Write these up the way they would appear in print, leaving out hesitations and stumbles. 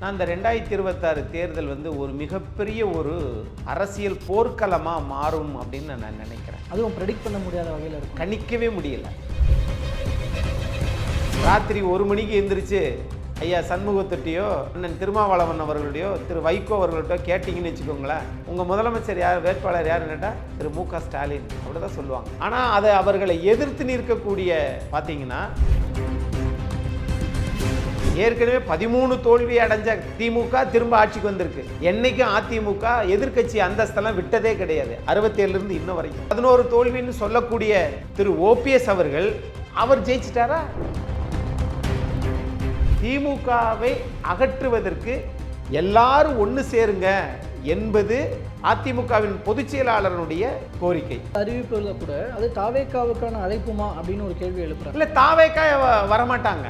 நான் இந்த 2026 தேர்தல் வந்து ஒரு மிகப்பெரிய ஒரு அரசியல் போர்க்களமாக மாறும் அப்படின்னு நான் நினைக்கிறேன். அதுவும் ப்ரெடிக்ட் பண்ண முடியாத வகையில் இருக்கும். கணிக்கவே முடியல. ராத்திரி 1 மணிக்கு எந்திரிச்சு ஐயா சண்முகத்திட்டையோ அண்ணன் திருமாவளவன் அவர்களுடையோ திரு வைகோ அவர்கள்ட்ட கேட்டிங்கன்னு வச்சுக்கோங்களேன், உங்கள் முதலமைச்சர் யார், வேட்பாளர் யாருன்னு கேட்டால் திரு மு.க. ஸ்டாலின் அப்படி தான் சொல்லுவாங்க. ஆனால் அதை அவர்களை எதிர்த்து நிற்கக்கூடிய பார்த்தீங்கன்னா ஏற்கனவே 13 தோல்வி அடைஞ்ச திமுக திரும்ப ஆட்சிக்கு வந்திருக்கு. என்னைக்கும் அதிமுக எதிர்கட்சி அந்தஸ்தெல்லாம் விட்டதே கிடையாது. 67 இன்னும் வரைக்கும் 11 தோல்வின்னு சொல்லக்கூடிய திரு ஓபிஎஸ் அவர்கள் அவர் ஜெயிச்சிட்டாரா? திமுகவை அகற்றுவதற்கு எல்லாரும் ஒன்று சேருங்க என்பது அதிமுகவின் பொதுச் செயலாளருடைய கோரிக்கை. அறிவிப்புல கூட அது தாவேக்காவுக்கான அழைப்புமா அப்படின்னு ஒரு கேள்வி எழுப்புறாங்க. இல்லை, தாவேக்கா வரமாட்டாங்க.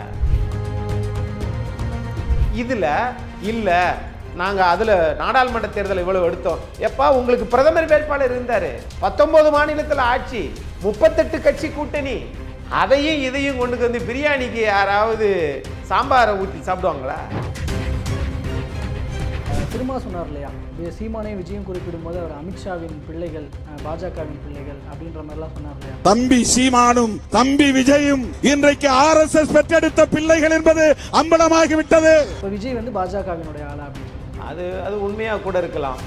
இதில் இல்லை, நாங்கள் அதில் நாடாளுமன்ற தேர்தல் இவ்வளவு எடுத்தோம். எப்பா உங்களுக்கு பிரதமர் வேட்பாளர் இருந்தார், 19 மாநிலத்தில் ஆட்சி, 38 கட்சி கூட்டணி, அதையும் இதையும் கொண்டு வந்து பிரியாணிக்கு யாராவது சாம்பாரை ஊற்றி சாப்பிடுவாங்களா? திருமா சொன்னார் இல்லையா, சீமானே விஜயம் குறிப்பிடும் போது அவர் அமித்ஷாவின் பிள்ளைகள், பாஜகவின் பிள்ளைகள் அப்படின்ற மாதிரிலாம் சொன்னார் இல்லையா. தம்பி சீமானும் தம்பி விஜயும் இன்றைக்கு RSS பெற்றெடுத்த பிள்ளைகள் என்பது அம்பலமாகிவிட்டது. இப்போ விஜய் வந்து பாஜகவினுடைய ஆளா அப்படின்னு அது உண்மையாக கூட இருக்கலாம்.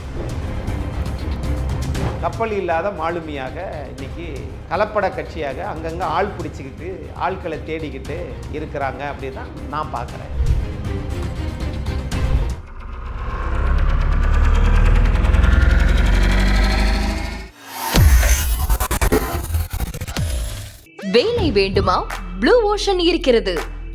கப்பல் இல்லாத மாலுமியாக இன்னைக்கு கலப்பட கட்சியாக அங்கங்கே ஆள் பிடிச்சிக்கிட்டு ஆட்களை தேடிக்கிட்டு இருக்கிறாங்க அப்படின்னு தான் நான் பார்க்குறேன். வேலை வேண்டுமா? ப்ளூ ஓஷன் இருக்கிறது.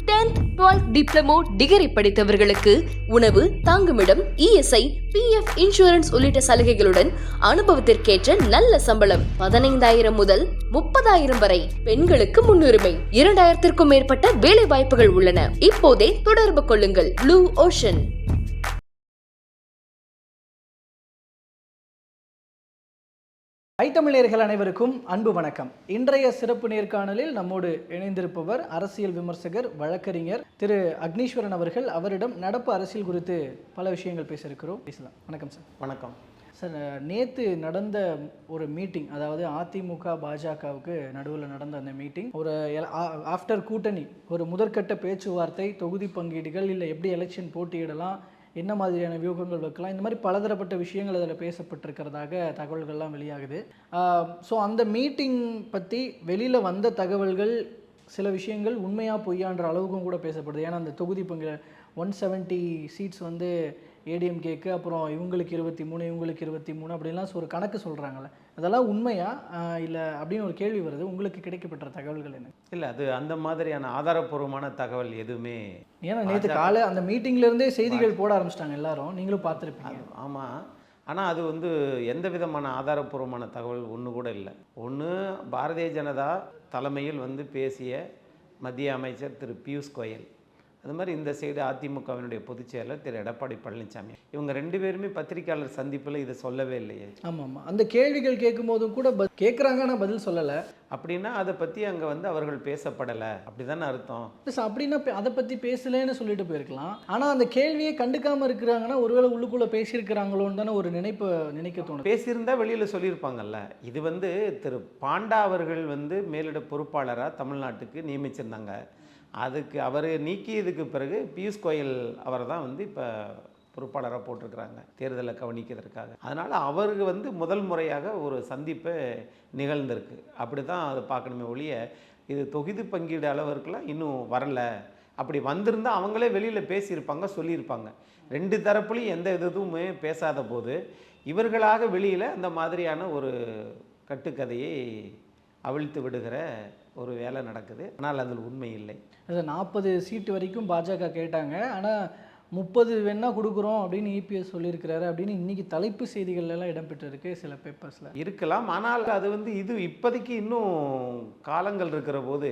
10th 12th டிப்ளமோ டிகிரி படித்தவர்களுக்கு உணவு, தங்குமிடம், ESI, PF இன்சூரன்ஸ் உள்ளிட்ட சலுகைகளுடன் அனுபவத்திற்கேற்ற நல்ல சம்பளம் 15,000 முதல் 30,000 வரை. பெண்களுக்கு முன்னுரிமை. 2,000க்கும் மேற்பட்ட வேலை வாய்ப்புகள் உள்ளன. இப்போதே தொடர்பு கொள்ளுங்கள். Blue ocean. தமிழர்கள் அனைவருக்கும் அன்பு வணக்கம். இன்றைய சிறப்பு நேர்காணலில் நம்மோடு இணைந்திருப்பவர் அரசியல் விமர்சகர், வழக்கறிஞர் திரு அக்னீஸ்வரன் அவர்கள். அவரிடம் நடப்பு அரசியல் குறித்து பல விஷயங்கள் பேசலாம். வணக்கம் சார். வணக்கம் சார். நேற்று நடந்த ஒரு மீட்டிங், அதாவது அதிமுக பாஜகவுக்கு நடுவில் நடந்த அந்த மீட்டிங், ஒரு ஆஃப்டர் கூட்டணி, ஒரு முதற்கட்ட பேச்சுவார்த்தை, தொகுதி பங்கீடுகள், இல்லை எப்படி எலெக்ஷன் போட்டியிடலாம், என்ன மாதிரியான வியூகங்கள் வைக்கலாம், இந்த மாதிரி பலதரப்பட்ட விஷயங்கள் அதில் பேசப்பட்டிருக்கிறதாக தகவல்கள்லாம் வெளியாகுது. ஸோ அந்த மீட்டிங் பற்றி வெளியில் வந்த தகவல்கள், சில விஷயங்கள் உண்மையாக பொய்யான்ற அளவுக்கும் கூட பேசப்படுது. ஏன்னா அந்த தொகுதி பங்கு 170 சீட்ஸ் வந்து ஏடிஎம்கேக்கு, அப்புறம் இவங்களுக்கு 23, இவங்களுக்கு 23 அப்படின்லாம் ஒரு கணக்கு சொல்கிறாங்களே, அதெல்லாம் உண்மையா இல்லை அப்படின்னு ஒரு கேள்வி வருது. உங்களுக்கு கிடைக்கப்பட்ட தகவல்கள் என்ன? இல்லை, அது அந்த மாதிரியான ஆதாரப்பூர்வமான தகவல் எதுவுமே. ஏன்னா நேற்று காலை அந்த மீட்டிங்லேருந்தே செய்திகள் போட ஆரம்பிச்சிட்டாங்க எல்லாரும், நீங்களும் பார்த்துருப்பீங்க. ஆமாம், ஆனால் அது வந்து எந்த விதமான ஆதாரப்பூர்வமான தகவல் ஒன்று கூட இல்லை. ஒன்று பாரதிய ஜனதா தலைமையில் வந்து பேசிய மத்திய அமைச்சர் திரு பியூஷ் கோயல், அது மாதிரி இந்த சைடு அதிமுகவினுடைய பொதுச் செயலர் திரு எடப்பாடி பழனிசாமி, இவங்க 2 பேருமே பத்திரிகையாளர் சந்திப்பில் இதை சொல்லவே இல்லையே. ஆமாம், அந்த கேள்விகள் கேட்கும்போதும் கூட கேட்குறாங்க, ஆனால் பதில் சொல்லலை. அப்படின்னா அதை பற்றி அங்கே வந்து அவர்கள் பேசப்படலை அப்படி தானே அர்த்தம்? அப்படின்னா அதை பற்றி பேசலைன்னு சொல்லிட்டு போயிருக்கலாம். ஆனால் அந்த கேள்வியை கண்டுக்காமல் இருக்கிறாங்கன்னா ஒருவேளை உள்ளுக்குள்ளே பேசியிருக்கிறாங்களோன்னு தானே ஒரு நினைக்க தோணும். பேசியிருந்தால் வெளியில் சொல்லியிருப்பாங்கல்ல. இது வந்து திரு பாண்டா அவர்கள் வந்து மேலிட பொறுப்பாளராக தமிழ்நாட்டுக்கு நியமிச்சிருந்தாங்க. அதுக்கு அவர் நீக்கியதுக்கு பிறகு பியூஷ் கோயல் அவரை தான் வந்து இப்போ பொறுப்பாளராக போட்டிருக்கிறாங்க தேர்தலை கவனிக்கிறதுக்காக. அதனால் அவருக்கு வந்து முதல் முறையாக ஒரு சந்திப்பை நிகழ்ந்திருக்கு. அப்படி தான் அதை பார்க்கணுமே ஒழிய இது தொகுதி பங்கீடு அளவிற்கெல்லாம் இன்னும் வரலை. அப்படி வந்திருந்தால் அவங்களே வெளியில் பேசியிருப்பாங்க, சொல்லியிருப்பாங்க. 2 தரப்புலையும் எந்த எதுவுமே பேசாத போது இவர்களாக வெளியில் அந்த மாதிரியான ஒரு கட்டுக்கதையை அவிழ்த்து விடுகிற ஒரு வேலை நடக்குது. ஆனால் அதில் உண்மை இல்லை. 40 சீட்டு வரைக்கும் பாஜக கேட்டாங்க, ஆனால் 30 வேணா கொடுக்குறோம் அப்படின்னு EPS சொல்லியிருக்கிறாரு அப்படின்னு இன்னைக்கு தலைப்பு செய்திகள்லாம் இடம்பெற்றிருக்கு சில பேப்பர்ஸில். இருக்கலாம், ஆனால் அது வந்து இது இப்போதைக்கு இன்னும் காலங்கள் இருக்கிற போது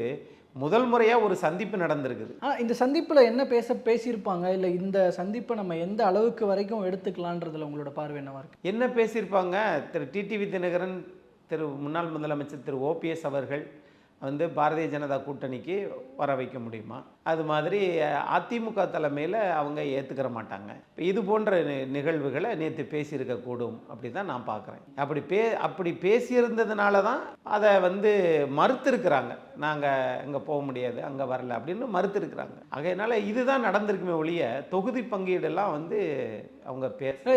முதல் முறையாக ஒரு சந்திப்பு நடந்திருக்குது. இந்த சந்திப்பில் என்ன பேசியிருப்பாங்க, இல்லை இந்த சந்திப்பை நம்ம எந்த அளவுக்கு வரைக்கும் எடுத்துக்கலான்றதுல உங்களோட பார்வை என்னவா இருக்குது? என்ன பேசியிருப்பாங்க? திரு டிடிவி தினகரன், திரு முன்னாள் முதலமைச்சர் திரு ஓபிஎஸ் அவர்கள் வந்து பாரதிய ஜனதா கூட்டணிக்கு வர வைக்க முடியுமா? அது மாதிரி அதிமுக தலைமையில் அவங்க ஏற்றுக்கிற மாட்டாங்க. இப்போ இது போன்ற நிகழ்வுகளை நேற்று பேசியிருக்கக்கூடும் அப்படி தான் நான் பார்க்குறேன். அப்படி பேசியிருந்ததுனால தான் அதை வந்து மறுத்திருக்கிறாங்க. நாங்கள் இங்கே போக முடியாது, அங்கே வரல அப்படின்னு மறுத்திருக்கிறாங்க. ஆகையினால இதுதான் நடந்திருக்குமே ஒழிய தொகுதி பங்கீடெல்லாம் வந்து அவங்க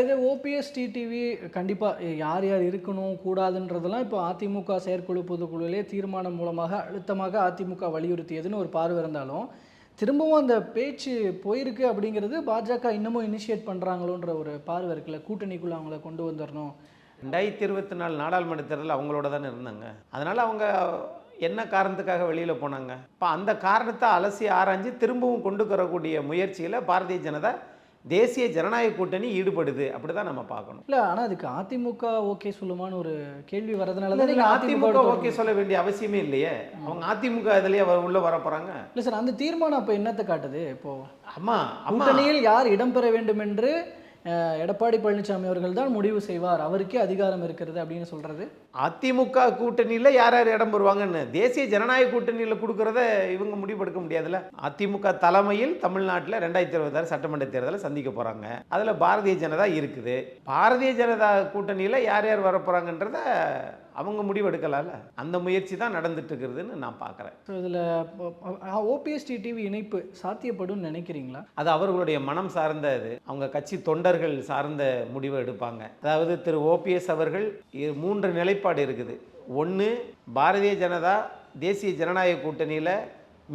இது ஓபிஎஸ் டிடிவி கண்டிப்பாக யார் யார் இருக்கணும் கூடாதுன்றதெல்லாம் இப்போ அதிமுக செயற்குழு பொதுக்குழுவிலே தீர்மானம் மூலமாக அழுத்தமாக அதிமுக வலியுறுத்தியதுன்னு ஒரு பார்வை இருந்தாலும் திரும்பவும் அந்த பேச்சு போயிருக்கு அப்படிங்கிறது பாஜக இன்னமும் இனிஷியேட் பண்ணுறாங்களோன்ற ஒரு பார்வை இருக்குல்ல. கூட்டணிக்குள்ளே அவங்கள கொண்டு வந்துடணும். 2024 நாடாளுமன்ற தேர்தல் அவங்களோட தானே இருந்தாங்க. அதனால் அவங்க என்ன காரணத்துக்காக வெளியில் போனாங்க? இப்போ அந்த காரணத்தை அலசி ஆராய்ஞ்சு திரும்பவும் கொண்டு வரக்கூடிய முயற்சியில் பாரதிய ஜனதா தேசிய ஜனநாயக கூட்டணி ஈடுபடுது. அப்படி தான் நம்ம பார்க்கணும். இல்லை, ஆனால் அதுக்கு அதிமுக ஓகே சொல்லுமான்னு ஒரு கேள்வி வரதுனால தான் நீங்கள் அதிமுக ஓகே சொல்ல வேண்டிய அவசியமே இல்லையே. அவங்க அதிமுக இதுலேயே உள்ள வர போகிறாங்க. இல்லை சார், அந்த தீர்மானம் அப்போ என்னத்தை காட்டுது? இப்போது ஆமாம், கூட்டணியில் யார் இடம்பெற வேண்டும் என்று எடப்பாடி பழனிசாமி அவர்கள் தான் முடிவு செய்வார், அவருக்கே அதிகாரம் இருக்கிறது அப்படின்னு சொல்கிறது. அதிமுக கூட்டணியில் யார் யார் இடம் பெறுவாங்கன்னு தேசிய ஜனநாயக கூட்டணியில் கொடுக்கறத இவங்க முடிவெடுக்க முடியாதுல்ல. அதிமுக தலைமையில் தமிழ்நாட்டில் 2026 சட்டமன்ற தேர்தலை சந்திக்க போகிறாங்க. அதில் பாரதிய ஜனதா இருக்குது. பாரதிய ஜனதா கூட்டணியில் யார் யார் வர போகிறாங்கன்றத அவங்க முடிவெடுக்கலாம்ல. அந்த முயற்சி தான் நடந்துட்டு இருக்கிறதுன்னு நான் பார்க்குறேன். ஸோ இதில் ஓபிஎஸ் டிடிவி இணைப்பு சாத்தியப்படும் நினைக்கிறீங்களா? அது அவர்களுடைய மனம் சார்ந்த இது, அவங்க கட்சி தொண்டர்கள் சார்ந்த முடிவை எடுப்பாங்க. அதாவது திரு ஓபிஎஸ் அவர்கள் 3 நிலைப்பாடு இருக்குது. ஒன்று, பாரதிய ஜனதா தேசிய ஜனநாயக கூட்டணியில்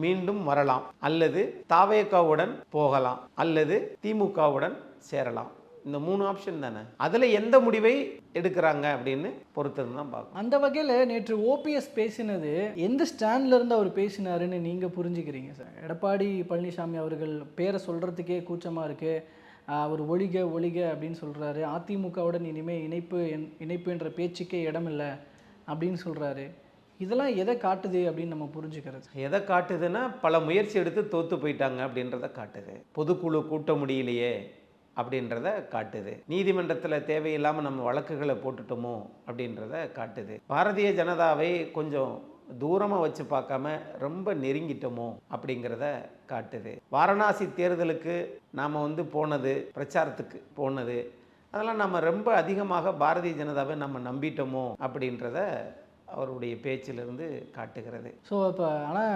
மீண்டும் வரலாம், அல்லது தாவேகாவுடன் போகலாம், அல்லது திமுகவுடன் சேரலாம். இந்த 3 ஆப்ஷன் தானே. அதில் எந்த முடிவை எடுக்கிறாங்க அப்படின்னு பொறுத்தது தான் பார்க்கணும். அந்த வகையில் நேற்று ஓபிஎஸ் பேசினது எந்த ஸ்டாண்ட்லேருந்து அவர் பேசினாருன்னு நீங்கள் புரிஞ்சுக்கிறீங்க சார்? எடப்பாடி பழனிசாமி அவர்கள் பேரை சொல்கிறதுக்கே கூச்சமாக இருக்குது. அவர் ஒழிக அப்படின்னு சொல்கிறாரு. அதிமுகவுடன் இனிமேல் இணைப்பு என்ற பேச்சுக்கே இடமில்லை அப்படின்னு சொல்கிறாரு. இதெல்லாம் எதை காட்டுது அப்படின்னு நம்ம புரிஞ்சுக்கிறது? எதை காட்டுதுன்னா, பல முயற்சி எடுத்து தோற்று போயிட்டாங்க அப்படின்றத காட்டுது. பொதுக்குழு கூட்ட முடியலையே அப்படின்றத காட்டுது. நீதிமன்றத்தில் தேவையில்லாமல் நம்ம வழக்குகளை போட்டுட்டோமோ அப்படின்றத காட்டுது. பாரதிய ஜனதாவை கொஞ்சம் தூரமாக வச்சு பார்க்காம ரொம்ப நெருங்கிட்டோமோ அப்படிங்கிறத காட்டுது. வாரணாசி தேர்தலுக்கு நாம் போனது, பிரச்சாரத்துக்கு போனது, அதெல்லாம் நம்ம ரொம்ப அதிகமாக பாரதிய ஜனதாவை நம்ம நம்பிட்டோமோ அப்படின்றத அவருடைய பேச்சிலிருந்து காட்டுகிறது. ஸோ இப்போ ஆனால்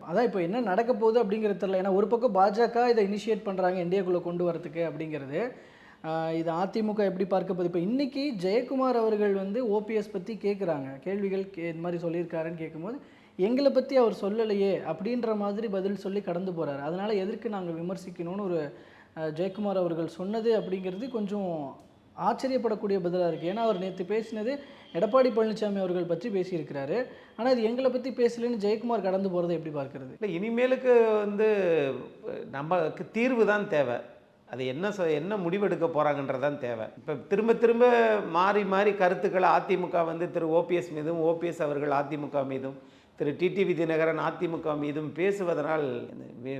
அதான் இப்போ என்ன நடக்க போகுது அப்படிங்கிறது தெரியல. ஏன்னா ஒரு பக்கம் பாஜக இதை இனிஷியேட் பண்ணுறாங்க என்டிஏக்குள்ளே கொண்டு வரதுக்கு அப்படிங்கிறது. இது அதிமுக எப்படி பார்க்க போகுது? இப்போ இன்றைக்கி ஜெயக்குமார் அவர்கள் ஓபிஎஸ் பற்றி கேட்குறாங்க, கேள்விகள் இந்த மாதிரி சொல்லியிருக்காருன்னு கேட்கும்போது எங்களை பற்றி அவர் சொல்லலையே அப்படின்ற மாதிரி பதில் சொல்லி கடந்து போகிறாரு. அதனால் எதற்கு நாங்கள் விமர்சிக்கணும்னு ஒரு ஜெயக்குமார் அவர்கள் சொன்னது அப்படிங்கிறது கொஞ்சம் ஆச்சரியப்படக்கூடிய பதிலாக இருக்குது. ஏன்னா அவர் நேற்று பேசினது எடப்பாடி பழனிசாமி அவர்கள் பற்றி பேசியிருக்கிறாரு. ஆனால் இது எங்களை பற்றி பேசலன்னு ஜெயக்குமார் கடந்து போகிறத எப்படி பார்க்குறது? இல்லை, இனிமேலுக்கு நமக்கு தீர்வு தான் தேவை. அது என்ன முடிவெடுக்க போகிறாங்கன்றதான் தேவை. இப்போ திரும்ப மாறி கருத்துக்களை அதிமுக திரு ஓபிஎஸ் மீதும், ஓபிஎஸ் அவர்கள் அதிமுக மீதும், திரு டிடிவி தினகரன் அதிமுக மீதும் பேசுவதனால்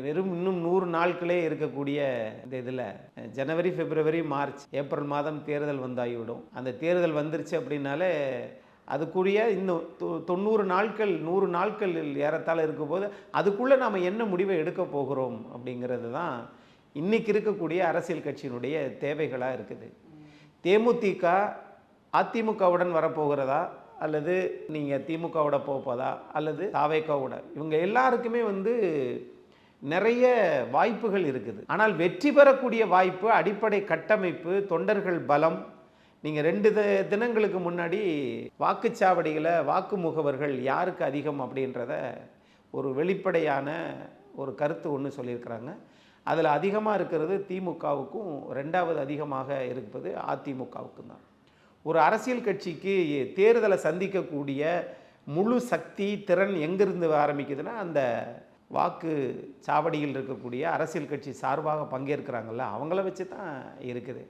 வெறும் இன்னும் 100 நாட்களே இருக்கக்கூடிய இந்த இதில் ஜனவரி, பிப்ரவரி, மார்ச், ஏப்ரல் மாதம் தேர்தல் வந்தாகிவிடும். அந்த தேர்தல் வந்துருச்சு அப்படின்னாலே அதுக்குரிய இன்னும் 90 நாட்கள் 100 நாட்கள் ஏறத்தாழ இருக்கும்போது அதுக்குள்ளே நாம் என்ன முடிவை எடுக்க போகிறோம் அப்படிங்கிறது தான் இன்றைக்கி இருக்கக்கூடிய அரசியல் கட்சியினுடைய தேவைகளாக இருக்குது. தேமுதிக அதிமுகவுடன் வரப்போகிறதா, அல்லது நீங்கள் திமுகவோட போப்பதா, அல்லது தாவேகாவோட, இவங்க எல்லாருக்குமே நிறைய வாய்ப்புகள் இருக்குது. ஆனால் வெற்றி பெறக்கூடிய வாய்ப்பு, அடிப்படை கட்டமைப்பு, தொண்டர்கள் பலம். நீங்கள் 2 தினங்களுக்கு முன்னாடி வாக்குச்சாவடிகளை, வாக்கு முகவர்கள் யாருக்கு அதிகம் அப்படின்றத ஒரு வெளிப்படையான ஒரு கருத்து ஒன்று சொல்லியிருக்கிறாங்க. அதில் அதிகமாக இருக்கிறது திமுகவுக்கும், 2வது அதிகமாக இருப்பது அதிமுகவுக்கும் தான். ஒரு அரசியல் கட்சிக்கு தேர்தலை சந்திக்கக்கூடிய முழு சக்தி, திறன் எங்கிருந்து ஆரம்பிக்குதுன்னா, அந்த வாக்கு சாவடியில் இருக்கக்கூடிய அரசியல் கட்சி சார்பாக பங்கேற்கிறாங்கல்ல, அவங்கள வச்சு தான் இருக்குது.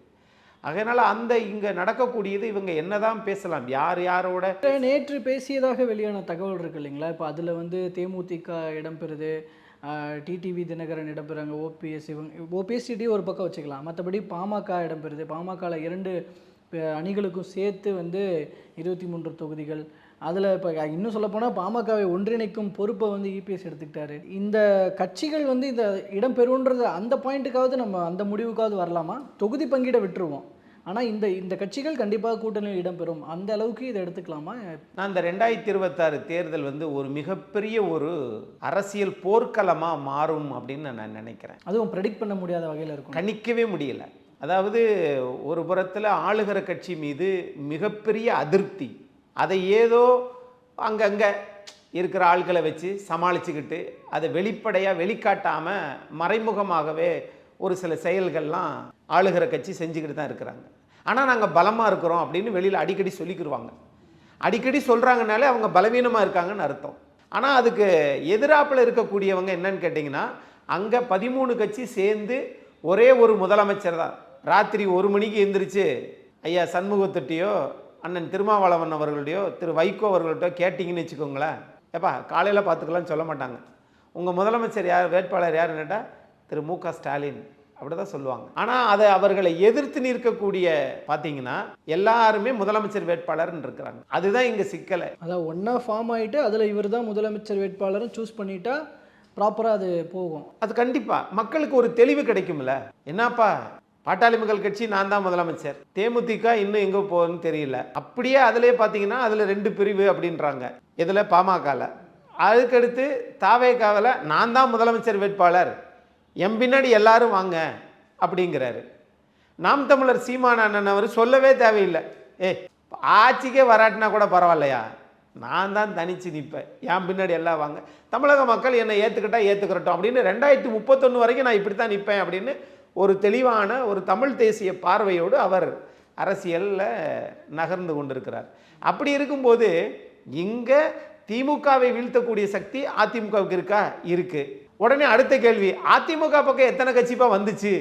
அதனால் இங்கே நடக்கக்கூடியது இவங்க என்ன தான் பேசலாம், யாரோட. நேற்று பேசியதாக வெளியான தகவல் இருக்கு இல்லைங்களா? இப்போ அதில் தேமுதிக இடம்பெறுது, டிடிவி தினகரன் இடம்பெறாங்க, ஓபிஎஸ் டிடி ஒரு பக்கம் வச்சுக்கலாம். மற்றபடி பாமக இடம்பெறுது. பாமகவில் 2 அணிகளுக்கும் சேர்த்து 23 தொகுதிகள், அதில் இப்போ இன்னும் சொல்லப்போனால் பாமகவை ஒன்றிணைக்கும் பொறுப்பை வந்து இபிஎஸ் எடுத்துக்கிட்டாரு. இந்த கட்சிகள் வந்து இந்த இடம் பெறுன்றது அந்த பாயிண்ட்டுக்காவது நம்ம அந்த முடிவுக்காவது வரலாமா? தொகுதி பங்கீட விட்டுருவோம், ஆனால் இந்த கட்சிகள் கண்டிப்பாக கூட்டணியில் இடம்பெறும் அந்த அளவுக்கு இதை எடுத்துக்கலாமா? நான் இந்த 2026 தேர்தல் வந்து ஒரு மிகப்பெரிய ஒரு அரசியல் போர்க்களமாக மாறும் அப்படின்னு நான் நினைக்கிறேன். அதுவும் ப்ரெடிக்ட் பண்ண முடியாத வகையில் இருக்கும், கணிக்கவே முடியல. அதாவது ஒரு புறத்தில் ஆளுகிற கட்சி மீது மிகப்பெரிய அதிருப்தி, அதை ஏதோ அங்கங்கே இருக்கிற ஆட்களை வச்சு சமாளிச்சுக்கிட்டு அதை வெளிப்படையாக வெளிக்காட்டாமல் மறைமுகமாகவே ஒரு சில செயல்கள்லாம் ஆளுகிற கட்சி செஞ்சுக்கிட்டு தான் இருக்கிறாங்க. ஆனால் நாங்கள் பலமாக இருக்கிறோம் அப்படின்னு வெளியில் அடிக்கடி சொல்லிக்கிடுவாங்க. அடிக்கடி சொல்கிறாங்கனாலே அவங்க பலவீனமாக இருக்காங்கன்னு அர்த்தம். ஆனால் அதுக்கு எதிராப்பில் இருக்கக்கூடியவங்க என்னன்னு கேட்டிங்கன்னா, அங்கே 13 கட்சி சேர்ந்து ஒரே ஒரு முதலமைச்சர் தான் ராத்திரி 1 மணிக்கு எழுந்திரிச்சு ஐயா சண்முகத்திட்டையோ அண்ணன் திருமாவளவன் அவர்களுடையோ திரு வைகோ அவர்கள்ட்ட கேட்டிங்கன்னு வச்சுக்கோங்களேன், ஏப்பா காலையில் பார்த்துக்கலாம்னு சொல்ல மாட்டாங்க. உங்கள் முதலமைச்சர் யார், வேட்பாளர் யாருன்னு கேட்டால் திரு மு.க. ஸ்டாலின் அப்படி தான் சொல்லுவாங்க. ஆனால் அதை அவர்களை எதிர்த்து நிற்கக்கூடிய பார்த்தீங்கன்னா எல்லாருமே முதலமைச்சர் வேட்பாளர்னு இருக்கிறாங்க. அதுதான் இங்கே சிக்கலை. அதான் ஒன்றா ஃபார்ம் ஆகிட்டு அதில் இவர் தான் முதலமைச்சர் வேட்பாளரை சூஸ் பண்ணிட்டா ப்ராப்பராக அது போகும். அது கண்டிப்பாக மக்களுக்கு ஒரு தெளிவு கிடைக்கும்ல. என்னப்பா பாட்டாளி மக்கள் கட்சி நான் தான் முதலமைச்சர், தேமுதிக இன்னும் எங்கே போகுதுன்னு தெரியல, அப்படியே அதிலே பார்த்தீங்கன்னா அதில் 2 பிரிவு அப்படின்றாங்க. இதில் பாமகவில், அதுக்கடுத்து தாவேகாவில் நான் தான் முதலமைச்சர் வேட்பாளர், என் பின்னாடி எல்லாரும் வாங்க அப்படிங்கிறாரு. நாம் தமிழர் சீமான் அண்ணன் அவர் சொல்லவே தேவையில்லை, ஆட்சிக்கே வராட்டினா கூட பரவாயில்லையா, நான் தான் தனிச்சு நிற்பேன், என் பின்னாடி எல்லாம் வாங்க, தமிழக மக்கள் என்னை ஏற்றுக்கிட்டா ஏற்றுக்கிறட்டும் அப்படின்னு 2031 வரைக்கும் நான் இப்படி தான் நிற்பேன் அப்படின்னு ஒரு தெளிவான ஒரு தமிழ் தேசிய பார்வையோடு அவர் அரசியலில் நகர்ந்து கொண்டிருக்கிறார். அப்படி இருக்கும்போது இங்கே திமுகவை வீழ்த்தக்கூடிய சக்தி அதிமுகவுக்கு இருக்கா? இருக்கு. உடனே அடுத்த கேள்வி, அதிமுக பக்கம் எத்தனை கட்சிப்பா வந்துச்சு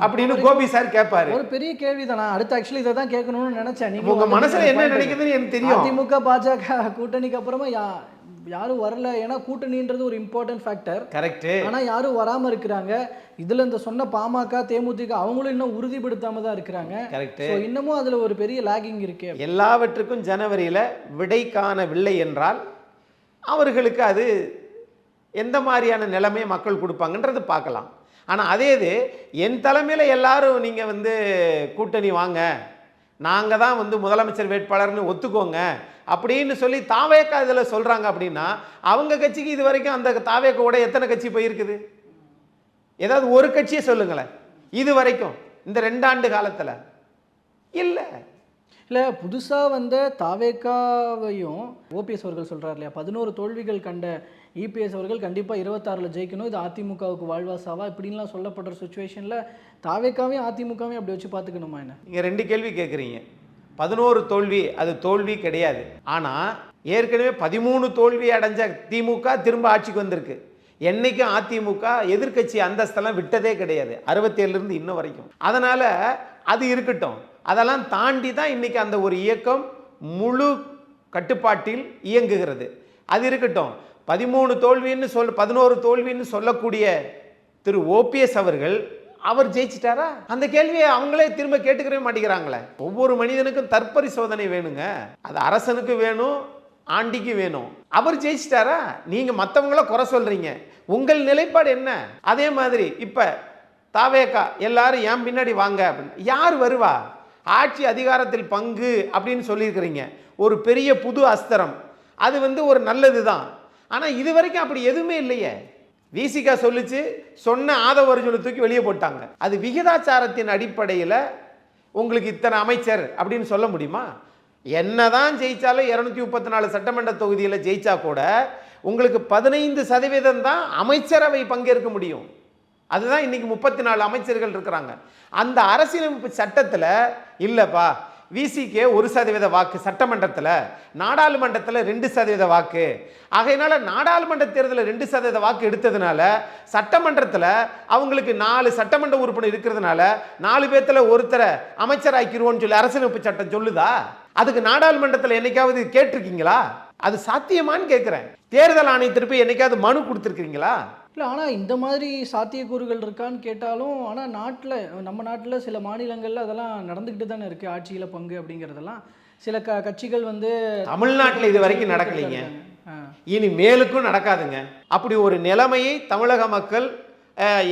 அப்படின்னு கோபி சார் கேட்பாரு. ஒரு பெரிய கேள்வி தான். அடுத்து ஆக்சுவலி இதை தான் கேட்கணும்னு நினைச்சேன். நீங்க உங்க மனசுல என்ன நினைக்குதுன்னு எனக்கு தெரியும். அதிமுக பாஜக கூட்டணிக்கு அப்புறமா யாரும் வரல, ஏன்னா கூட்டணின்றது ஒரு இம்பார்ட்டன்ட் ஃபேக்டர். கரெக்ட். ஆனா யாரும் வராம இருக்கிறாங்க. இதுல இந்த சொன்ன பாமக தேமுதிக அவங்களும் இன்னும் உறுதிப்படுத்தாம தான் இருக்கிறாங்க. கரெக்ட். இன்னமும் அதுல ஒரு பெரிய லாகிங் இருக்கு. எல்லாவற்றுக்கும் ஜனவரியில விடை காணவில்லை என்றால் அவர்களுக்கு அது எந்த மாதிரியான நிலைமையை மக்கள் கொடுப்பாங்கன்றது பார்க்கலாம். ஆனால் அதே இது என் தலைமையில் எல்லாரும் நீங்கள் வந்து கூட்டணி வாங்க, நாங்கள் தான் வந்து முதலமைச்சர் வேட்பாளர்னு ஒத்துக்கோங்க அப்படின்னு சொல்லி தாவேக்கா இதில் சொல்கிறாங்க அப்படின்னா அவங்க கட்சிக்கு இது வரைக்கும் அந்த தாவேக்கோட எத்தனை கட்சி போயிருக்குது? ஏதாவது ஒரு கட்சியை சொல்லுங்களேன் இது வரைக்கும் இந்த 2 ஆண்டு காலத்தில். இல்லை இல்லை, புதுசாக வந்த தாவேக்காவையும் ஓபிஎஸ் அவர்கள் சொல்கிறார் இல்லையா, 11 தோல்விகள் கண்ட இபிஎஸ் அவர்கள் கண்டிப்பாக 26ல் ஜெயிக்கணும், இது அதிமுகவுக்கு வாழ்வாசாவா இப்படின்லாம் சொல்லப்படுற சுச்சுவேஷனில் தாவேக்காவையும் அதிமுகவையும் அப்படி வச்சு பார்த்துக்கணுமா என்ன? நீங்கள் 2 கேள்வி கேட்குறீங்க. 11 தோல்வி அது தோல்வி கிடையாது. ஆனால் ஏற்கனவே 13 தோல்வி அடைஞ்ச திமுக திரும்ப ஆட்சிக்கு வந்திருக்கு. என்னைக்கும் அதிமுக எதிர்கட்சி அந்தஸ்தெல்லாம் விட்டதே கிடையாது 67லேருந்து இன்னும் வரைக்கும். அதனால் அது இருக்கட்டும். அதெல்லாம் தாண்டி தான் இன்றைக்கி அந்த ஒரு இயக்கம் முழு கட்டுப்பாட்டில் இயங்குகிறது. அது இருக்கட்டும். 11 தோல்வின்னு சொல்லக்கூடிய திரு ஓபிஎஸ் அவர்கள் அவர் ஜெயிச்சிட்டாரா? அந்த கேள்வியை அவங்களே திரும்ப கேட்டுக்கவே மாட்டேங்கிறாங்களே. ஒவ்வொரு மனிதனுக்கும் தற்பரிசோதனை வேணுங்க. அது அரசனுக்கு வேணும், ஆண்டிக்கு வேணும். அவர் ஜெயிச்சிட்டாரா? நீங்க மற்றவங்கள குறை சொல்றீங்க, உங்கள் நிலைப்பாடு என்ன? அதே மாதிரி இப்ப தாவேக்கா எல்லாரும் ஏன் பின்னாடி வாங்க அப்படின்னு யார் வருவா? ஆட்சி அதிகாரத்தில் பங்கு அப்படின்னு சொல்லியிருக்கிறீங்க, ஒரு பெரிய புது அஸ்திரம். அது வந்து ஒரு நல்லது தான். ஆனால் இது வரைக்கும் அப்படி எதுவுமே இல்லையே. விசிகா சொல்லிச்சு, சொன்ன ஆதவ அர்ஜுனை தூக்கி வெளியே போட்டாங்க. அது விகிதாச்சாரத்தின் அடிப்படையில் உங்களுக்கு இத்தனை அமைச்சர் அப்படின்னு சொல்ல முடியுமா? என்னதான் ஜெயிச்சாலும் 234 சட்டமன்ற தொகுதியில் ஜெயிச்சா கூட உங்களுக்கு 15% தான் அமைச்சரவை பங்கேற்க முடியும். அதுதான் இன்னைக்கு 34 அமைச்சர்கள் இருக்கிறாங்க. அந்த அரசியலமைப்பு சட்டத்தில் இல்லைப்பா, விசிகே 1% வாக்கு சட்டமன்றத்தில், நாடாளுமன்றத்தில் 2% வாக்கு. ஆகையினால நாடாளுமன்ற தேர்தலில் 2% வாக்கு எடுத்ததுனால சட்டமன்றத்தில் அவங்களுக்கு 4 சட்டமன்ற உறுப்பினர் இருக்கிறதுனால 4 பேர்த்துல ஒருத்தரை அமைச்சராக்கிடுவோன்னு சொல்லி அரசியலமைப்பு சட்டம் சொல்லுதா? அதுக்கு நாடாளுமன்றத்தில் என்னைக்காவது கேட்டிருக்கீங்களா? அது சாத்தியமானு கேட்குறேன். தேர்தல் ஆணையத்திற்கு என்னைக்காவது மனு கொடுத்துருக்கீங்களா? இல்லை, ஆனால் இந்த மாதிரி சாத்தியக்கூறுகள் இருக்கான்னு கேட்டாலும், ஆனால் நம்ம நாட்டில் சில மாநிலங்களில் அதெல்லாம் நடந்துக்கிட்டு தானே இருக்குது. ஆட்சியில் பங்கு அப்படிங்கிறதெல்லாம் சில கட்சிகள் வந்து தமிழ்நாட்டில் இது வரைக்கும் நடக்கலைங்க, இனி மேலுக்கும் நடக்காதுங்க. அப்படி ஒரு நிலைமையை தமிழக மக்கள்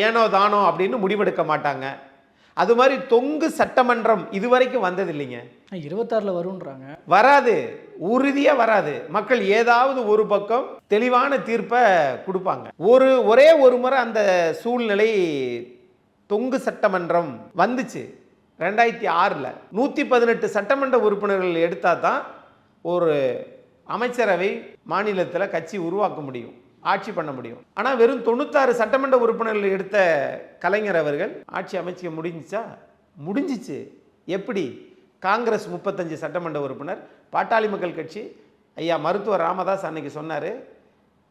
ஏனோ தானோ அப்படின்னு முடிவெடுக்க மாட்டாங்க. அது மாதிரி தொங்கு சட்டமன்றம் இதுவரைக்கும் வந்தது இல்லைங்க. 26 வரும்ன்றாங்க. வராது, உறுதியாக வராது. மக்கள் ஏதாவது ஒரு பக்கம் தெளிவான தீர்ப்பை கொடுப்பாங்க. ஒரே ஒரு முறை அந்த சூழ்நிலை தொங்கு சட்டமன்றம் வந்துச்சு 2006. 118 சட்டமன்ற உறுப்பினர்கள் எடுத்தால் தான் ஒரு அமைச்சரவை மாநிலத்தில் கட்சி உருவாக்க முடியும், ஆட்சி பண்ண முடியும். ஆனால் வெறும் 96 சட்டமன்ற உறுப்பினர்கள் எடுத்த கலைஞர் அவர்கள் ஆட்சி அமைச்சிக்க முடிஞ்சிச்சா? முடிஞ்சிச்சு. எப்படி? காங்கிரஸ் 35 சட்டமன்ற உறுப்பினர், பாட்டாளி மக்கள் கட்சி ஐயா மருத்துவர் ராமதாஸ் அன்னைக்கு சொன்னார்,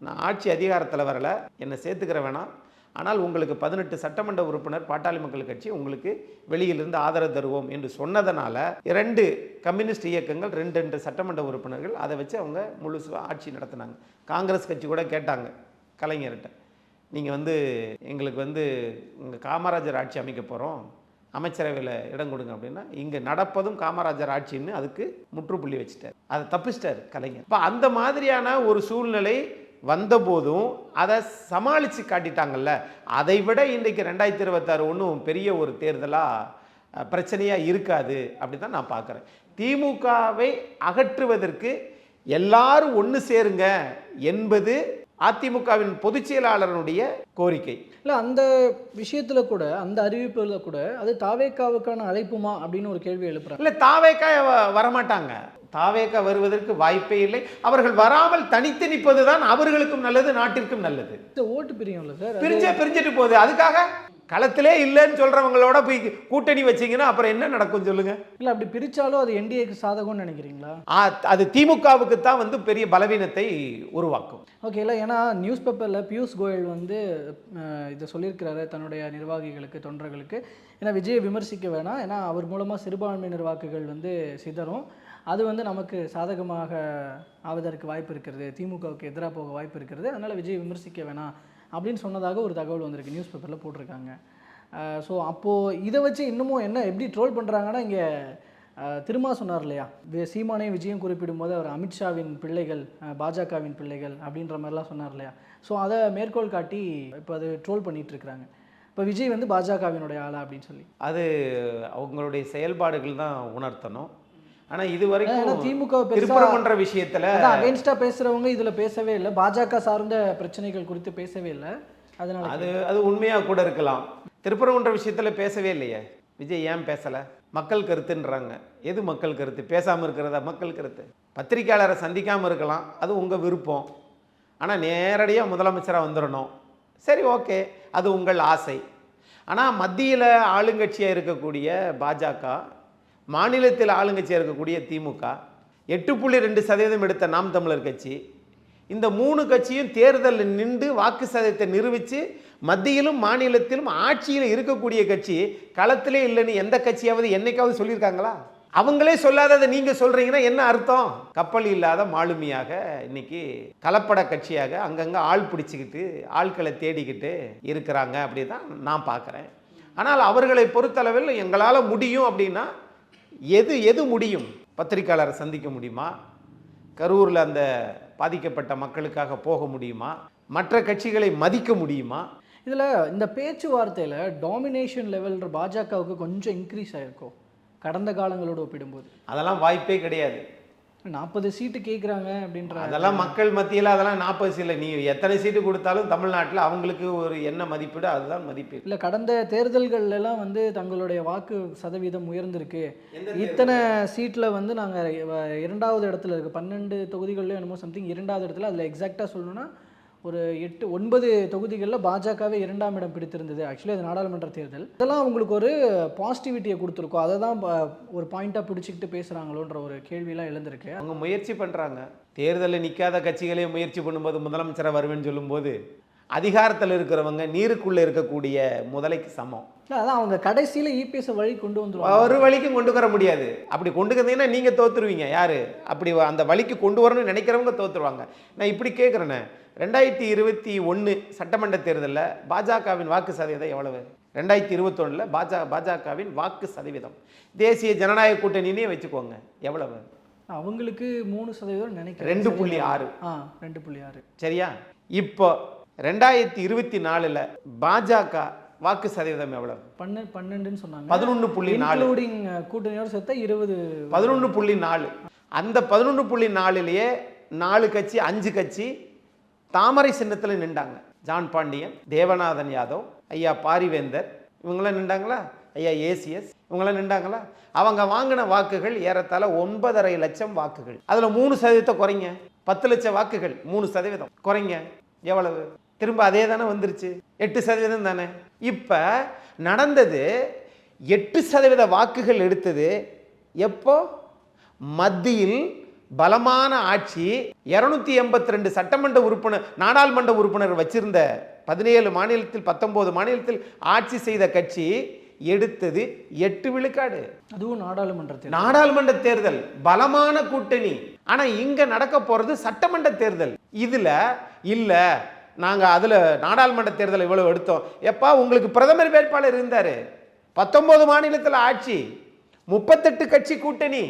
நான் ஆட்சி அதிகாரத்தில் வரல, என்னை சேர்த்துக்கிற வேணாம், ஆனால் உங்களுக்கு 18 சட்டமன்ற உறுப்பினர் பாட்டாளி மக்கள் கட்சி உங்களுக்கு வெளியிலிருந்து ஆதரவு தருவோம் என்று சொன்னதனால 2 கம்யூனிஸ்ட் இயக்கங்கள் 2 சட்டமன்ற உறுப்பினர்கள் அதை வச்சு அவங்க முழுசாக ஆட்சி நடத்தினாங்க. காங்கிரஸ் கட்சி கூட கேட்டாங்க கலைஞர்கிட்ட, நீங்கள் எங்களுக்கு இங்கே காமராஜர் ஆட்சி அமைக்க போகிறோம், அமைச்சரவையில் இடம் கொடுங்க அப்படின்னா, இங்கே நடப்பதும் காமராஜர் ஆட்சின்னு அதுக்கு முற்றுப்புள்ளி வச்சுட்டார். அதை தப்பிச்சிட்டார் கலைஞர். இப்போ அந்த மாதிரியான ஒரு சூழ்நிலை வந்தபோதும் அதை சமாளித்து காட்டிட்டாங்கல்ல. அதை விட இன்றைக்கு 2026 ஒன்றும் பெரிய ஒரு தேர்தலாக பிரச்சனையாக இருக்காது அப்படி தான் நான் பார்க்குறேன். திமுகவை அகற்றுவதற்கு எல்லாரும் ஒன்று சேருங்க என்பது அதிமுகவின் பொதுச் செயலாளருடைய கோரிக்கை. இல்லை, அந்த விஷயத்தில் கூட, அந்த அறிவிப்பில் கூட அது தாவேக்காவுக்கான அழைப்புமா அப்படின்னு ஒரு கேள்வி எழுப்புறாங்க. இல்லை, தாவேக்கா வரமாட்டாங்க. தாவேக்கா வருவதற்கு வாய்ப்பே இல்லை. அவர்கள் வராமல் தனித்து நிற்பது தான் அவர்களுக்கும் நல்லது, நாட்டிற்கும் நல்லது. ஓட்டு பிரியும்ல சார், பிரிஞ்சிட்டு போகுது. அதுக்காக களத்திலே இல்லைன்னு சொல்றவங்களோட போய் கூட்டணி வச்சீங்கன்னா அப்புறம் என்ன நடக்கும் சொல்லுங்க? இல்லை, அப்படி பிரிச்சாலும் அது என்டிஏக்கு சாதகம்னு நினைக்கிறீங்களா? அது திமுகவுக்கு தான் பெரிய பலவீனத்தை உருவாக்கும். ஓகே. இல்லை, ஏன்னா நியூஸ் பேப்பரில் பியூஷ் கோயல் இதை சொல்லியிருக்கிறாரு தன்னுடைய நிர்வாகிகளுக்கு, தொண்டர்களுக்கு. ஏன்னா விஜயை விமர்சிக்க வேணாம், ஏன்னா அவர் மூலமாக சிறுபான்மையினர் வாக்குகள் சிதறும், அது நமக்கு சாதகமாக ஆவதற்கு வாய்ப்பு இருக்கிறது, திமுகவுக்கு எதிராக போக வாய்ப்பு இருக்கிறது, அதனால் விஜய் விமர்சிக்க வேணாம் அப்படின்னு சொன்னதாக ஒரு தகவல் வந்திருக்கு, நியூஸ் பேப்பரில் போட்டிருக்காங்க. ஸோ அப்போது இதை வச்சு இன்னமும் எப்படி ட்ரோல் பண்ணுறாங்கன்னா, இங்கே திருமா சொன்னார் இல்லையா, சீமானையும் விஜயம் குறிப்பிடும் போது அவர் அமித்ஷாவின் பிள்ளைகள், பாஜகவின் பிள்ளைகள் அப்படின்ற மாதிரிலாம் சொன்னார் இல்லையா. ஸோ அதை மேற்கோள் காட்டி இப்போ அது ட்ரோல் பண்ணிகிட்டு இருக்கிறாங்க. இப்போ விஜய் பாஜகவினுடைய ஆளா அப்படின்னு சொல்லி அது அவங்களுடைய செயல்பாடுகள் தான் உணர்த்தணும். ஆனால் இது வரைக்கும் திமுக திருப்பரங்குன்ற விஷயத்தில் அகைன்ஸ்டாக பேசுகிறவங்க இதில் பேசவே இல்லை, பாஜக சார்ந்த பிரச்சனைகள் குறித்து பேசவே இல்லை. அதனால் அது உண்மையாக கூட இருக்கலாம். திருப்பரங்குன்ற விஷயத்தில் பேசவே இல்லையே விஜய், ஏன் பேசலை? மக்கள் கருத்துன்றாங்க. எது மக்கள் கருத்து? பேசாமல் இருக்கிறதா மக்கள் கருத்து? பத்திரிக்கையாளரை சந்திக்காமல் இருக்கலாம், அது உங்கள் விருப்பம். ஆனால் நேரடியாக முதலமைச்சராக வந்துடணும், சரி ஓகே, அது உங்கள் ஆசை. ஆனால் மத்தியில் ஆளுங்கட்சியாக இருக்கக்கூடிய பாஜக, மாநிலத்தில் ஆளுங்கட்சியாக இருக்கக்கூடிய திமுக, 8.2% எடுத்த நாம் தமிழர் கட்சி, இந்த 3 கட்சியும் தேர்தலில் நின்று வாக்கு சதவீதத்தை நிரூபித்து மத்தியிலும் மாநிலத்திலும் ஆட்சியில் இருக்கக்கூடிய கட்சி களத்திலே இல்லைன்னு எந்த கட்சியாவது என்னைக்காவது சொல்லியிருக்காங்களா? அவங்களே சொல்லாததை நீங்கள் சொல்கிறீங்கன்னா என்ன அர்த்தம்? கப்பல் இல்லாத மாலுமியாக இன்னைக்கு கலப்பட கட்சியாக அங்கங்கே ஆள் பிடிச்சிக்கிட்டு ஆட்களை தேடிக்கிட்டு இருக்கிறாங்க, அப்படி தான் நான் பார்க்குறேன். ஆனால் அவர்களை பொறுத்தளவில் எங்களால் முடியும் அப்படின்னா எது முடியும்? பத்திரிக்கையாளரை சந்திக்க முடியுமா? கரூரில் அந்த பாதிக்கப்பட்ட மக்களுக்காக போக முடியுமா? மற்ற கட்சிகளை மதிக்க முடியுமா? இதில் இந்த பேச்சுவார்த்தையில் டாமினேஷன் லெவல்ன்ற பாஜகவுக்கு கொஞ்சம் இன்க்ரீஸ் ஆகிருக்கும் கடந்த காலங்களோடு ஒப்பிடும்போது. அதெல்லாம் வாய்ப்பே கிடையாது. 40 சீட்டு கேட்குறாங்க அப்படின்ற, அதெல்லாம் மக்கள் மத்தியில் அதெல்லாம் 40 சீட்டில் நீ எத்தனை சீட்டு கொடுத்தாலும் தமிழ்நாட்டில் அவங்களுக்கு ஒரு என்ன மதிப்பீடு, அதுதான் மதிப்பீடு. இல்லை, கடந்த தேர்தல்கள்லாம் தங்களுடைய வாக்கு சதவீதம் உயர்ந்திருக்கு, இத்தனை சீட்டில் நாங்கள் 2வது இடத்துல இருக்குது, 12 தொகுதிகளில் என்னமோ சம்திங் 2வது இடத்துல, அதில் எக்ஸாக்டாக சொல்லணும்னா ஒரு 8-9 தொகுதிகளில் பாஜகவே 2ஆம் இடம் பிடித்திருந்தது. ஆக்சுவலி அது நாடாளுமன்ற தேர்தல். இதெல்லாம் அவங்களுக்கு ஒரு பாசிட்டிவிட்டியை கொடுத்துருக்கோம், அதை தான் ஒரு பாயிண்ட்டாக பிடிச்சிக்கிட்டு பேசுகிறாங்களோன்ற ஒரு கேள்வியெலாம் எழுந்திருக்கு. அவங்க முயற்சி பண்ணுறாங்க. தேர்தலில் நிற்காத கட்சிகளே முயற்சி பண்ணும்போது முதலமைச்சராக வருவேன்னு சொல்லும்போது அதிகாரத்தில் இருக்கிறவங்க நீருக்குள்ளே இருக்கக்கூடிய முதலைக்கு சமம். அதான் அவங்க கடைசியில் இபிஎஸ் வழி கொண்டு வந்துருவாங்க. ஒரு வழிக்கும் கொண்டு வர முடியாது. அப்படி கொண்டு வந்தீங்கன்னா நீங்கள் தோற்றுருவீங்க. யார் அப்படி அந்த வழிக்கு கொண்டு வரணும்னு நினைக்கிறவங்க தோற்றுருவாங்க. நான் இப்படி கேட்குறேனே, 2021 சட்டமன்ற தேர்தலில் பாஜகவின் வாக்கு சதவீதம் எவ்வளவு? 2021 பாஜகவின் வாக்கு சதவீதம் தேசிய ஜனநாயக கூட்டணினே வச்சுக்கோங்க, எவ்வளவு? அவங்களுக்கு 3% நினைக்கிறேன். 2.6. 2.6. சரியா? இப்போ 2024ல் பாஜக வாக்கு சதவீதம் எவ்வளவு? 12ன்னு சொன்னாங்க. 11.4. இன்க்ளூடிங் கூட்டணியோட சேர்த்தா 20. 11.4. அந்த 11.4லேயே 4 கட்சி 5 கட்சி தாமரை சின்னத்தில் நின்றாங்க. ஜான் பாண்டியன், தேவநாதன் யாதவ், ஐயா பாரிவேந்தர், இவங்களாம் நின்றாங்களா? ஐயா ஏசிஎஸ், இவங்களாம் நின்றாங்களா? அவங்க வாங்கின வாக்குகள் ஏறத்தாழ 9.5 லட்சம் வாக்குகள். அதில் 3% குறைங்க. 10 லட்சம் வாக்குகள் 3% குறைங்க. எவ்வளவு? திரும்ப அதே தானே வந்துருச்சு, 8% தானே. இப்போ நடந்தது 8% வாக்குகள் எடுத்தது எப்போ? மத்தியில் பலமான ஆட்சி 282 சட்டமன்ற உறுப்பினர், நாடாளுமன்ற உறுப்பினர் வச்சிருந்த 17 மாநிலத்தில் 19 மாநிலத்தில் ஆட்சி செய்த கட்சி எடுத்தது 8 விழுக்காடு. அதுவும் நாடாளுமன்ற தேர்தல், பலமான கூட்டணி. ஆனா இங்க நடக்க போறது சட்டமன்ற தேர்தல். இதுல இல்ல நாங்க அதுல நாடாளுமன்ற தேர்தல் இவ்வளவு எடுத்தோம். எப்பா உங்களுக்கு பிரதமர் வேட்பாளர் இருந்தாரு, 19 மாநிலத்தில் ஆட்சி, 38 கட்சி கூட்டணி.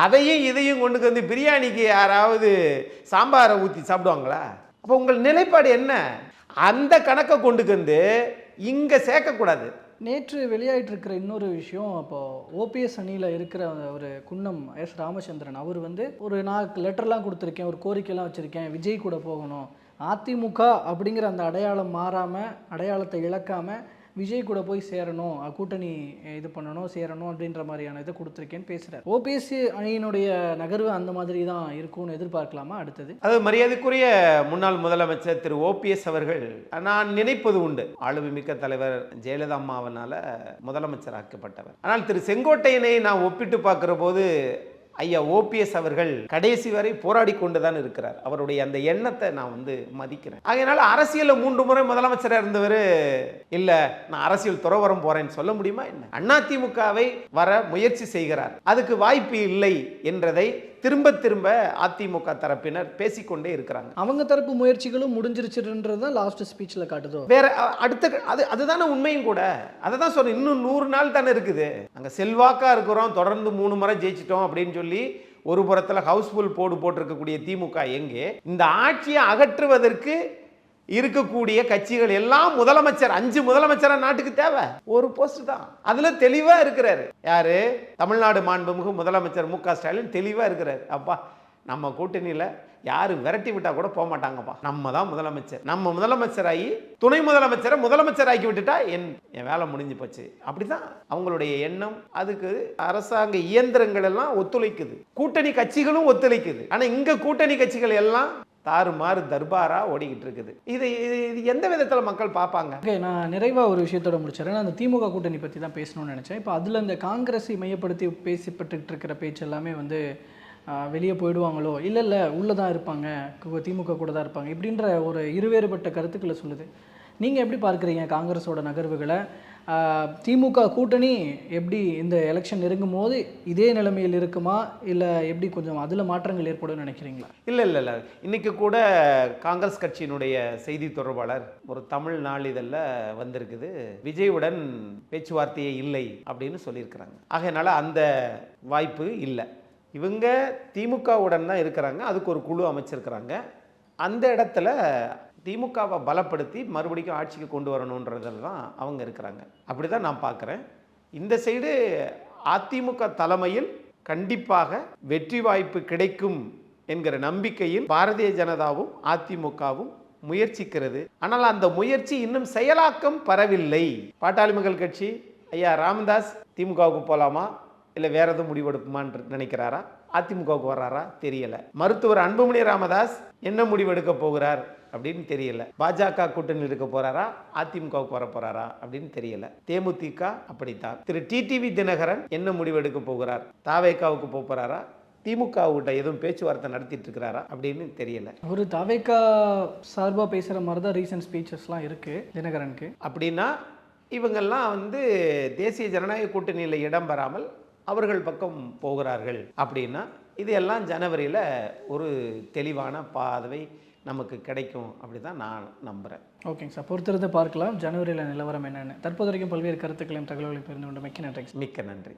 அதையும் இதையும் கொண்டு வந்து பிரியாணிக்கு யாராவது சாம்பாரை ஊற்றி சாப்பிடுவாங்களா? அப்போ உங்கள் நிலைப்பாடு என்ன? அந்த கணக்கை கொண்டு வந்து இங்கே சேர்க்கக்கூடாது. நேற்று வெளியாயிட்டு இருக்கிற இன்னொரு விஷயம், அப்போ ஓபிஎஸ் அணியில் இருக்கிற ஒரு குன்னம் எஸ் ராமச்சந்திரன் அவர் வந்து நான் லெட்டர்லாம் கொடுத்துருக்கேன், ஒரு கோரிக்கைலாம் வச்சுருக்கேன், விஜய் கூட போகணும், அதிமுக அப்படிங்கிற அந்த அடையாளம் மாறாமல், அடையாளத்தை இழக்காமல் விஜய் கூட போய் சேரணும், கூட்டணி இது பண்ணணும், சேரணும் அப்படின்ற மாதிரியான இதை கொடுத்துருக்கேன்னு பேசுகிறார். ஓபிஎஸ் அணியினுடைய நகர்வு அந்த மாதிரி தான் இருக்கும்னு எதிர்பார்க்கலாமா? அடுத்தது அது மரியாதைக்குரிய முன்னாள் முதலமைச்சர் திரு ஓபிஎஸ் அவர்கள், நான் நினைப்பது உண்டு, ஆளுமை மிக்க தலைவர் ஜெயலலிதா அம்மாவனால முதலமைச்சர் ஆக்கப்பட்டவர். ஆனால் திரு செங்கோட்டையனை நான் ஒப்பிட்டு பார்க்கிற போது ஐயா ஓபிஎஸ் அவர்கள் கடைசி வரை போராடி கொண்டுதான் இருக்கிறார். அவருடைய அந்த எண்ணத்தை நான் மதிக்கிறேன். அதனால அரசியல்ல 3 முறை முதலமைச்சராக இருந்தவர் இல்ல நான் அரசியல் துறவரம் போறேன்னு சொல்ல முடியுமா என்ன? அதிமுகவை வர முயற்சி செய்கிறார், அதுக்கு வாய்ப்பு இல்லை என்றதை திரும்ப திரும்ப அதிமுக தரப்பினர் பேசிக்கொண்டே இருக்கிறாங்க. அவங்க தரப்பு முயற்சிகளும் முடிஞ்சிருச்சுன்றது தான் லாஸ்ட் ஸ்பீச்சில் காட்டுதோ. வேற அடுத்த அதுதானே உண்மையும் கூட. அதை தான் சொல்றேன், இன்னும் 100 நாள் தானே இருக்குது. அங்கே செல்வாக்கா இருக்கிறோம், தொடர்ந்து 3 முறை ஜெயிச்சிட்டோம் அப்படின்னு சொல்லி ஒரு புறத்தில் ஹவுஸ்ஃபுல் போட்டிருக்கக்கூடிய திமுக எங்கே? இந்த ஆட்சியை அகற்றுவதற்கு இருக்கக்கூடிய கட்சிகள் எல்லாம் முதலமைச்சர், 5 முதலமைச்சரா நாட்டுக்கு தேவை, ஒரு போஸ்ட் தான். அதுல தெளிவா இருக்கிறாரு யாரு? தமிழ்நாடு மாண்புமிகு முதலமைச்சர் மு க ஸ்டாலின் தெளிவா இருக்கிறாரு. அப்பா நம்ம கூட்டணியில யாரு விரட்டி விட்டா கூட போக மாட்டாங்கப்பா, நம்ம தான் முதலமைச்சர். நம்ம முதலமைச்சராகி துணை முதலமைச்சரை முதலமைச்சராக்கி விட்டுட்டா என் வேலை முடிஞ்சு போச்சு. அப்படிதான் அவங்களுடைய எண்ணம். அதுக்கு அரசாங்க இயந்திரங்கள் எல்லாம் ஒத்துழைக்குது, கூட்டணி கட்சிகளும் ஒத்துழைக்குது. ஆனா இங்க கூட்டணி கட்சிகள் எல்லாம் தாறுமாறு தர்பாரா ஓடிக்கிட்டு இருக்குது. இது எந்த விதத்தில் மக்கள் பார்ப்பாங்க? ஓகே, நான் நிறைவாக ஒரு விஷயத்தோட முடிச்சிடறேன். அந்த திமுக கூட்டணி பற்றி தான் பேசணும்னு நினச்சேன். இப்போ அதில் இந்த காங்கிரஸை மையப்படுத்தி பேசிப்பட்டு இருக்கிற பேச்சு எல்லாமே வெளியே போயிடுவாங்களோ, இல்லை உள்ளே தான் இருப்பாங்க, திமுக கூட தான் இருப்பாங்க, இப்படின்ற ஒரு இருவேறுபட்ட கருத்துக்களை சொல்லுது. நீங்கள் எப்படி பார்க்குறீங்க காங்கிரஸோட நகர்வுகளை? திமுக கூட்டணி எப்படி இந்த எலெக்ஷன் நெருங்கும் போது இதே நிலைமையில் இருக்குமா, இல்லை எப்படி கொஞ்சம் அதில் மாற்றங்கள் ஏற்படும் நினைக்கிறீங்களா? இல்லை இன்னைக்கு கூட காங்கிரஸ் கட்சியினுடைய செய்தி தொடர்பாளர் ஒரு தமிழ் நாளிதழில் வந்திருக்குது, விஜயுடன் பேச்சுவார்த்தையே இல்லை அப்படின்னு சொல்லியிருக்கிறாங்க. ஆகையினால அந்த வாய்ப்பு இல்லை. இவங்க திமுகவுடன் தான் இருக்கிறாங்க, அதுக்கு ஒரு குழு அமைச்சிருக்கிறாங்க. அந்த இடத்துல திமுகவை பலப்படுத்தி மறுபடியும் ஆட்சிக்கு கொண்டு வரணுன்றதில் தான் அவங்க இருக்கிறாங்க. அப்படி தான் நான் பார்க்குறேன். இந்த சைடு அதிமுக தலைமையில் கண்டிப்பாக வெற்றி வாய்ப்பு கிடைக்கும் என்கிற நம்பிக்கையில் பாரதிய ஜனதாவும் அதிமுகவும் முயற்சிக்கிறது. ஆனால் அந்த முயற்சி இன்னும் செயலாக்கம் பெறவில்லை. பாட்டாளி மக்கள் கட்சி ஐயா ராமதாஸ் திமுகவுக்கு போகலாமா இல்லை வேற எதுவும் முடிவெடுக்குமான்னு நினைக்கிறாரா? அதிமுகவுக்கு வர்றாரா தெரியல. மருத்துவர் அன்புமணி ராமதாஸ் என்ன முடிவெடுக்க போகிறார் அப்படின்னு தெரியல. பாஜக கூட்டணி இருக்க போறாரா, அதிமுகவுக்கு வர போறாரா அப்படின்னு தெரியல. தேமுதிக அப்படித்தான். திரு டிடிவி தினகரன் என்ன முடிவெடுக்க போகிறார்? தாவேகாவுக்கு போறாரா, திமுக கிட்ட எதுவும் பேச்சுவார்த்தை நடத்திட்டு இருக்கிறாரா அப்படின்னு தெரியல. ஒரு தாவேகா சார்பாக பேசுகிற மாதிரி தான் ரீசன்ட் ஸ்பீச்சஸ்லாம் இருக்கு தினகரனுக்கு. அப்படின்னா இவங்கெல்லாம் தேசிய ஜனநாயக கூட்டணியில் இடம் பெறாமல் அவர்கள் பக்கம் போகிறார்கள். அப்படின்னா இது எல்லாம் ஜனவரியில் ஒரு தெளிவான பாதை நமக்கு கிடைக்கும் அப்படி தான் நான் நம்புகிறேன். ஓகேங்க சார், பொறுத்திருந்து பார்க்கலாம் ஜனவரியில் நிலவரம் என்னென்னு. தற்போது வரைக்கும் பல்வேறு கருத்துக்களையும் தகவல்களையும் பகிர்ந்து கொண்டு மிக்க நன்றி. மிக்க நன்றி.